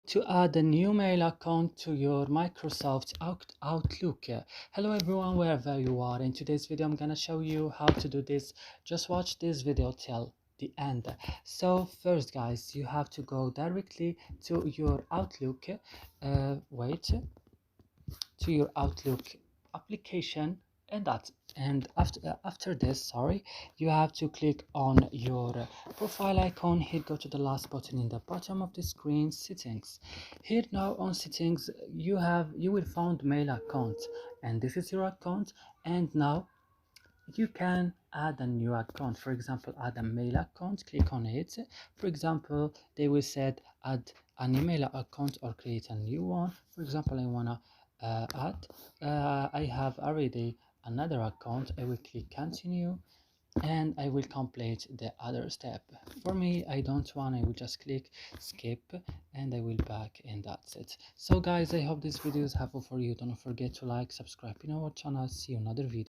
To add a new mail account to your Microsoft Outlook. Hello everyone, wherever you are. In today's video I'm gonna show you how to do this. Just watch this video till the end. So first guys, you have to go directly to your Outlook, to your Outlook application, and after this, sorry, you have to click on your profile icon. Here, go to the last button in the bottom of the screen, settings. Here now on settings, you will find mail account, and this is your account. And now you can add a new account. For example, add a mail account, click on it. For example, they will said add an email account or create a new one. For example, I wanna add I have already another account. I will click continue and I will complete the other step. For me, I don't want, I will just click skip and I will back, and that's it. So guys, I hope this video is helpful for you. Don't forget to like, subscribe in our channel. See you in another video.